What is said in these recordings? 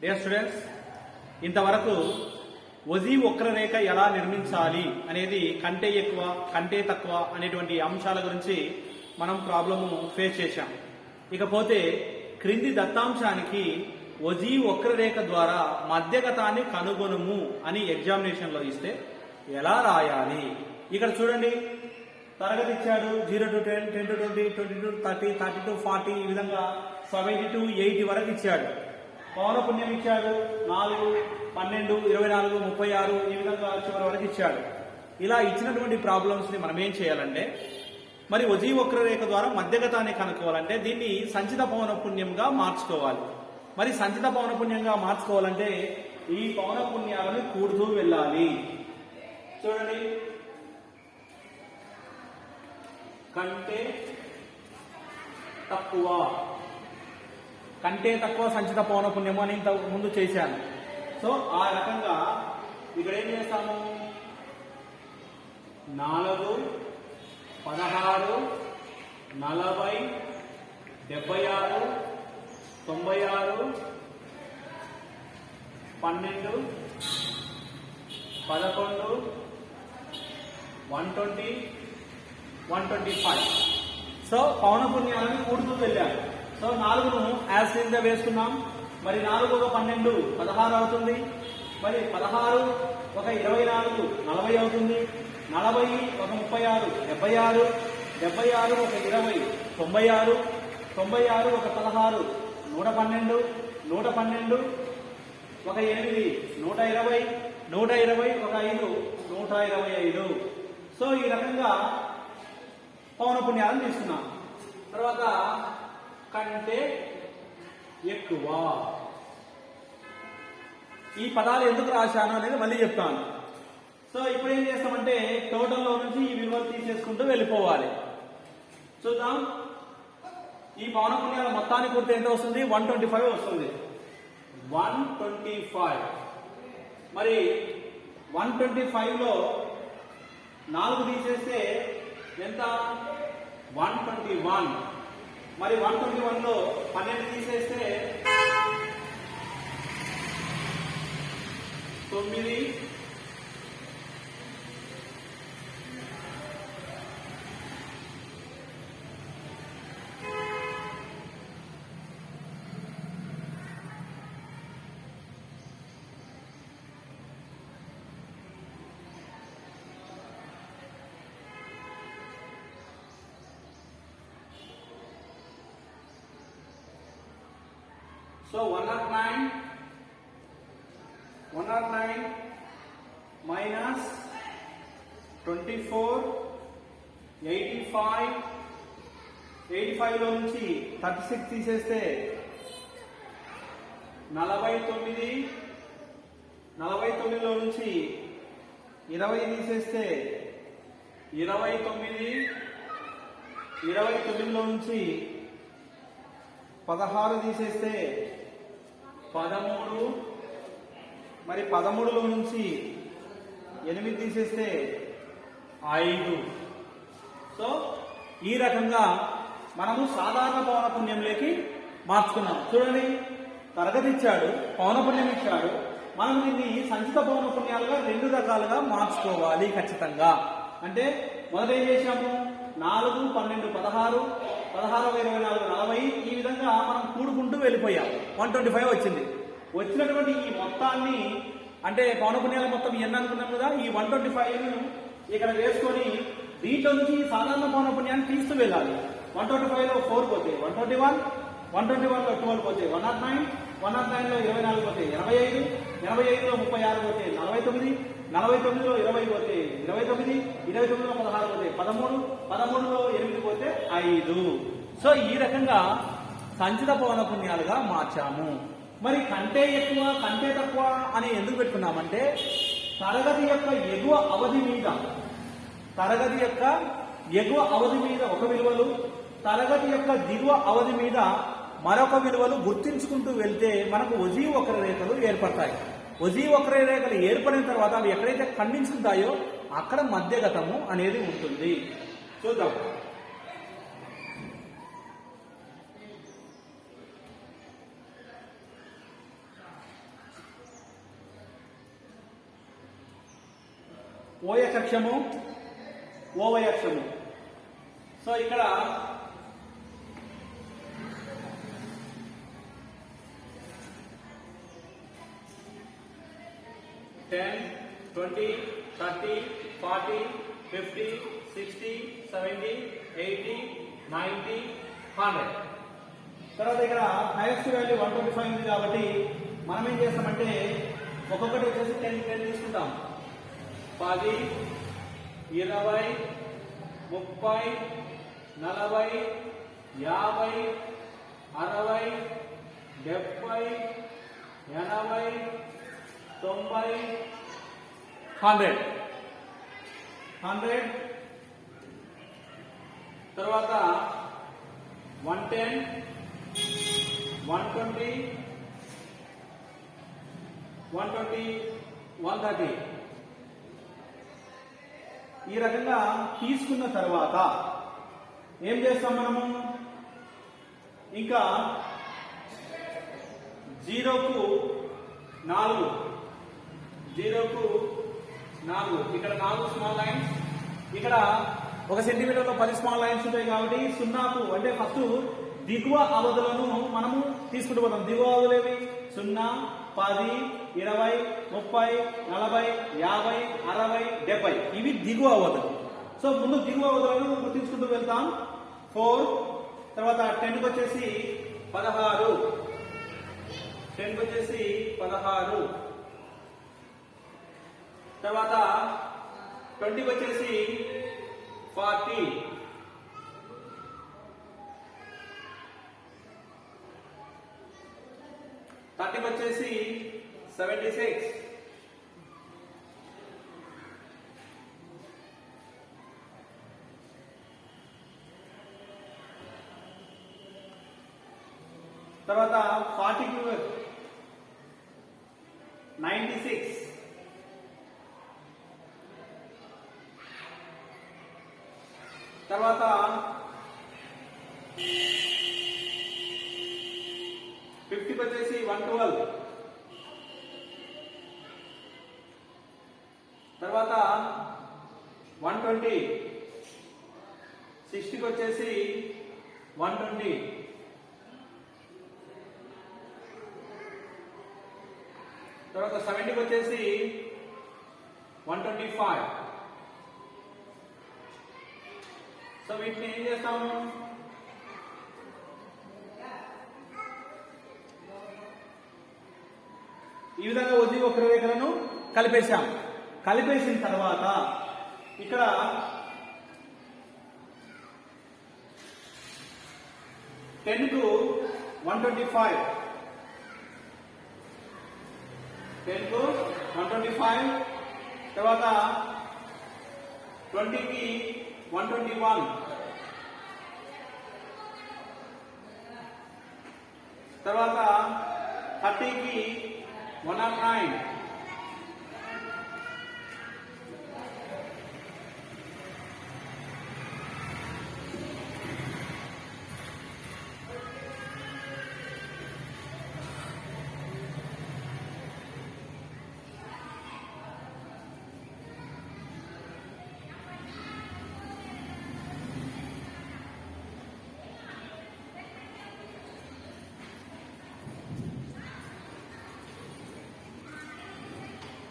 Dear students, ఇంతవరకు వజీ వక్రరేఖ ఎలా నిర్మించాలి అనేది కంటే ఎక్కువ కంటే తక్కువ అనేటువంటి అంశాల గురించి మనం ప్రాబ్లము ఫేస్ చేశాం. ఇకపోతే క్రింది దత్తాంశానికి వజీ వక్రరేఖ ద్వారా మధ్యగతాన్ని కనుగొనుము అని ఎగ్జామినేషన్లో ఇస్తే ఎలా రాయాలి? ఇక్కడ చూడండి, తరగతి ఇచ్చాడు 0 to 10, 10 to 20, 20 to 30, 30 to 40, ఈ విధంగా 70 to 80 వరకు ఇచ్చాడు. పౌనపుణ్యం ఇచ్చాడు 4, 12, 24, 36 ఈ విధంగా చివరి వరకు ఇచ్చాడు. ఇలా ఇచ్చినటువంటి ప్రాబ్లమ్స్ ని మనం ఏం చేయాలంటే, మరి వజీ వక్రరేఖ ద్వారా మధ్యగతాన్ని కనుక్కోవాలంటే దీన్ని సంచిత పౌనపుణ్యంగా మార్చుకోవాలి. మరి సంచిత పౌనపుణ్యంగా మార్చుకోవాలంటే ఈ పౌనపుణ్యాలను కూడుతూ వెళ్ళాలి. చూడండి, కంటే తక్కువ సంచిత పౌనపుణ్యము అని ఇంత ముందు చేశాను. సో ఆ రకంగా ఇక్కడ ఏం చేస్తాము, 4, 16, 40, 76, 96, 12, 11, 120, 125. సో పౌనపుణ్యాలను కూడుతూ వెళ్ళాము. సో 4ను యాజ్ ఇట్ ఈజ్ గా వేసుకున్నాం. మరి 4 ఒక 12, 16 అవుతుంది. మరి 16 ఒక 24, 40 అవుతుంది. 40 ఒక 36, 76, 76 ఒక 20, 96, 96 ఒక 16, 112, 112 ఒక 8, 120, 120 ఒక 5, 125. సో ఈ రకంగా పౌనపుణ్యాలను తీసుకున్నాం. తర్వాత కంటే ఎక్కువ, ఈ పదాలు ఎందుకు రాశాను అనేది మళ్ళీ చెప్తాను. సో ఇప్పుడు ఏం చేస్తామంటే టోటల్లో నుంచి ఈ విలువలు తీసేసుకుంటూ వెళ్ళిపోవాలి. చూద్దాం, ఈ పౌనపుణ్యాల మొత్తానికి పూర్తి ఎంత వస్తుంది? 125 వస్తుంది. 125. మరి 125లో 4 తీసేస్తే ఎంత? 121. మరి 121లో 12 తీసేస్తే 9. So 109 minus 24, 85, 85లో నుంచి 36 తీసేస్తే 49, 49లో నుంచి 20 తీసేస్తే 29, 29లో నుంచి 16 తీసేస్తే 13, మరి 13లో నుంచి 8 తీసేస్తే 5. సో ఈ రకంగా మనము సాధారణ పౌనపుణ్యంలోకి మార్చుకున్నాం. చూడండి, తరగతి ఇచ్చాడు, పౌనపుణ్యం ఇచ్చాడు. మనం దీన్ని సంచిత పౌనపుణ్యాలుగా 2 రకాలుగా మార్చుకోవాలి ఖచ్చితంగా. అంటే మొదట ఏం చేశాము, 4, 12, 16, 16, 24, 40 ఈ విధంగా మనం కూడుకుంటూ వెళ్ళిపోయాం. 125 వచ్చింది. వచ్చినటువంటి ఈ మొత్తాన్ని, అంటే పౌనపుణ్యాల మొత్తం ఎన్ని అనుకున్నాం కదా, ఈ 125ను ఇక్కడ వేసుకొని దీంట్లో నుంచి సాధారణ పౌనపుణ్యాన్ని తీస్తూ వెళ్ళాలి. 125లో 4 పోతే 121, 121లో 12 పోతే 109, 109లో 24 పోతే 85, 85లో 36 పోతే 49, 49లో 20 పోతే 29, 29లో 16 పోతే 13, 13లో 8 పోతే 5. సో ఈ రకంగా సంచిత పౌనపుణ్యాలుగా మార్చాము. మరి కంటే ఎక్కువ కంటే తక్కువ అని ఎందుకు పెట్టుకున్నామంటే తరగతి యొక్క ఎగువ అవధి మీద ఒక విలువలు, తరగతి యొక్క దిగువ అవధి మీద మరొక విలువలు గుర్తించుకుంటూ వెళ్తే మనకు వజీ వక్రరేఖలు ఏర్పడతాయి. వజీ వక్రరేఖలు ఏర్పడిన తర్వాత అవి ఎక్కడైతే ఖండించుకుంటాయో అక్కడ మధ్యగతము అనేది ఉంటుంది. చూద్దాం. OX అక్షము OY అక్షము. సో ఇక్కడ 10, 20, 30, 40, 50, 60, 70, 80, 90, 100. తర్వాత ఇక్కడ హైయెస్ట్ వాల్యూ 125 ఉంది కాబట్టి మనం ఏం చేస్తామంటే ఒక్కొక్కటి వచ్చేసి 10 తీసుకుంటాం. 10, 20, 30, 40, 50, 60, 70, 80, 90, 100. తర్వాత 110, 120, 130. ఈ రకంగా తీసుకున్న తర్వాత ఏం చేస్తాం మనము? ఇంకా 0కు 4, ఇక్కడ 4 స్మాల్ లైన్స్, ఇక్కడ 1 సెంటీమీటర్లో 10 స్మాల్ లైన్స్ ఉంటాయి కాబట్టి 0కు అంటే ఫస్ట్ దిగువ అవధులను మనము తీసుకుంటూ పోతాం. దిగువ అవధులు ఏవి? 0, 10, 20, 30, 40, 50, 60, 70 ఇవి దిగువ అవధులు. సో ముందు దిగువ అవధులను గుర్తించుకుంటూ వెళ్తాం. 4, తర్వాత 10కి వచ్చేసి 16, 10కి వచ్చేసి 16, తర్వాత 20కి వచ్చేసి 40, 30కి వచ్చేసి 76, తర్వాత 40కి 96, తర్వాత 50కి వచ్చేసి 112, తర్వాత 120, 60కి వచ్చేసి 120, తర్వాత 70కి వచ్చేసి 125. సో వీటిని ఏం చేస్తాము? ఈ విధంగా ఉద్యోగ వక్రరేఖలను కలిపేశాం. కలిపేసిన తర్వాత ఇక్కడ కు 125, 10కు 125, తర్వాత 20కి 121, తర్వాత 30కి 109,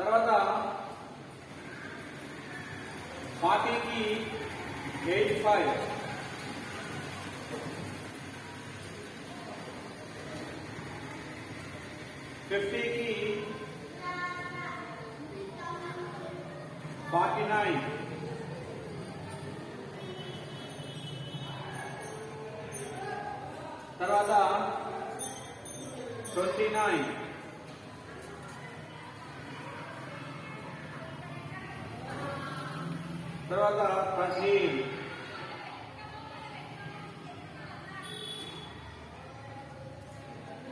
తర్వాత 40కి 85, కి 49, తర్వాత 29, తర్వాత 13,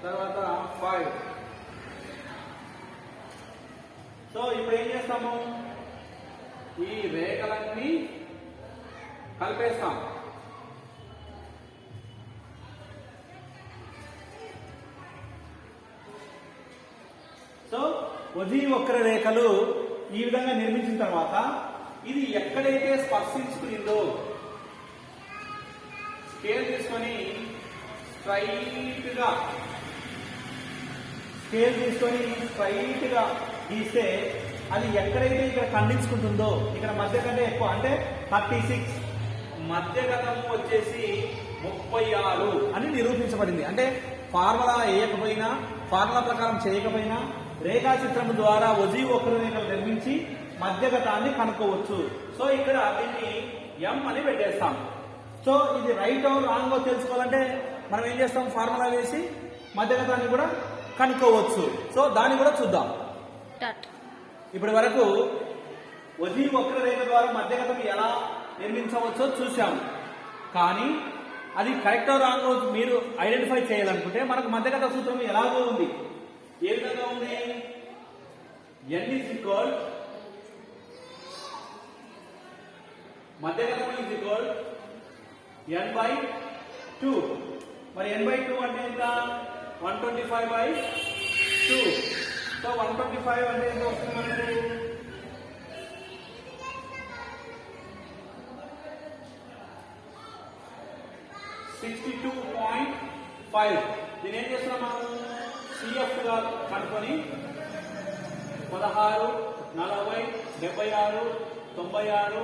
తర్వాత 5. సో ఇప్పుడు ఏం చేస్తాము? ఈ రేఖలన్నీ కలిపేస్తాం. సో ఉజీ వక్ర రేఖలు ఈ విధంగా నిర్మించిన తర్వాత ఇది ఎక్కడైతే స్పర్శించుకునిందో స్కేల్ తీసుకొని స్ట్రైట్ గా గీస్తే అది ఎక్కడైతే ఇక్కడ ఖండించుకుంటుందో ఇక్కడ మధ్య కంటే ఎక్కువ అంటే 36 మధ్యగతము వచ్చేసి 36 అని నిరూపించబడింది. అంటే ఫార్ములా వేయకపోయినా ఫార్ములా ప్రకారం చేయకపోయినా రేఖాచిత్రం ద్వారా వజీవ్ వక్రరేఖలు నిర్మించి మధ్యగతాన్ని కనుక్కోవచ్చు. సో ఇక్కడ దీన్ని ఎం అని పెట్టేస్తాం. సో ఇది రైట్ ఆర్ రాంగ్ తెలుసుకోవాలంటే మనం ఏం చేస్తాం, ఫార్ములా వేసి మధ్యగతాన్ని కూడా కనుక్కోవచ్చు. సో దాన్ని కూడా చూద్దాం. ఇప్పటి వరకు వజీవ్ వక్రరేఖ ద్వారా మధ్యగతం ఎలా నిర్మించవచ్చో చూసాము. కానీ అది కరెక్ట్ ఆర్ రాంగ్ మీరు ఐడెంటిఫై చేయాలనుకుంటే మనకు మధ్యగత సూత్రం ఎలాగో ఉంది. ఏ విధంగా ఉంది? n ఈజ్ ఈక్వల్ మధ్యగతం ఈజ్ ఈక్వల్ n/2. మరి n/2 అంటే ఎంత? 125/2. సో 125 అంటే ఎంత వస్తుంది మనకు? 62.5. దీని ఏం చేస్తున్నాం మనం? CF గా కనుక్కొని 16, 40, 76, 96,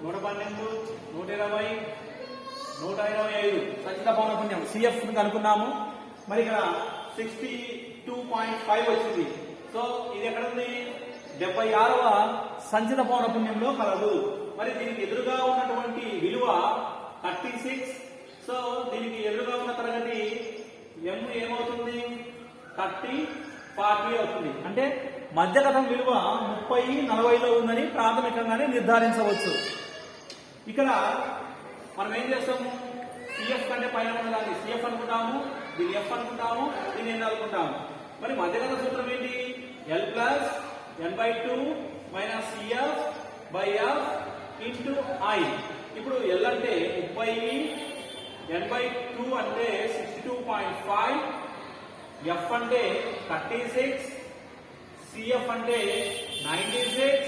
112, 120, 125 సంచిత పౌనఃపున్యం CF కనుక్కున్నాము. మరి ఇక్కడ 62.5 వచ్చింది. సో ఇది ఎక్కడ ఉంది? 76వ సంచిత పౌనఃపున్యంలో కలదు. మరి దీనికి ఎదురుగా ఉన్నటువంటి విలువ 36. సో దీనికి ఎదురుగా ఉన్న తరగతి m ఏమవుతుంది? 30, 40 అవుతుంది. అంటే మధ్యగతం విలువ 30, 40లో ఉందని ప్రాథమికంగానే నిర్ధారించవచ్చు. ఇక్కడ మనం ఏం చేస్తాము? CF కంటే పైన ఉన్నదాన్ని CF అనుకుంటాము, దీన్ని F అనుకుంటాము, దీన్ని N అనుకుంటాము. మరి మధ్యగత సూత్రం ఏంటి? L plus n/2 minus CF/F into I. ఇప్పుడు L అంటే 30, n/2 అంటే 62.5, F అంటే 36, CF అంటే 96,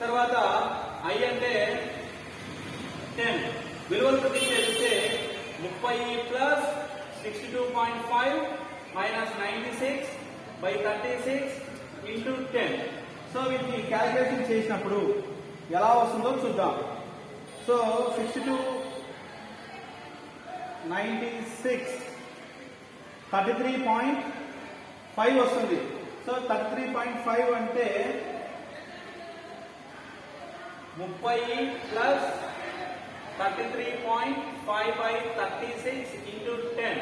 తర్వాత I అంటే 10. విలువలు ప్రతిక్షేపిస్తే 30 ప్లస్ 62.5 మైనస్ 96/36 ఇంటూ 10. సో వీటిని క్యాలిక్యులేషన్ చేసినప్పుడు ఎలా వస్తుందో చూద్దాం. సో 62, 96, 33.5 వస్తుంది. సో 33.5 అంటే 30 ప్లస్ 33.5/36 ఇంటూ 10.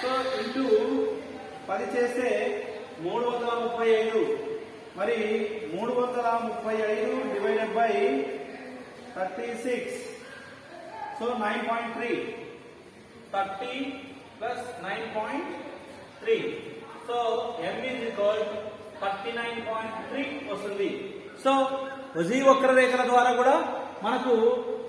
సో ఇంటూ 10 చేస్తే 335. మరి 335 divided by 36. So 9.3. 30 plus 9.3. So m is equal 39.3 వస్తుంది. సో వజీవ్ వక్రరేఖల ద్వారా కూడా మనకు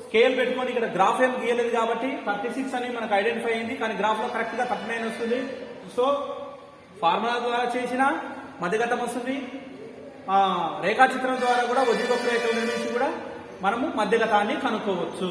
స్కేల్ పెట్టుకొని ఇక్కడ గ్రాఫ్ ఏం గీయలేదు కాబట్టి 36 అని మనకు ఐడెంటిఫై అయింది. కానీ గ్రాఫ్ లో కరెక్ట్ గా 39 వస్తుంది. సో ఫార్ములా ద్వారా చేసిన మధ్యగతం వస్తుంది. రేఖాచిత్రం ద్వారా కూడా వజీవ్ వక్రరేఖల నుంచి కూడా మనము మధ్యగతాన్ని కనుక్కోవచ్చు.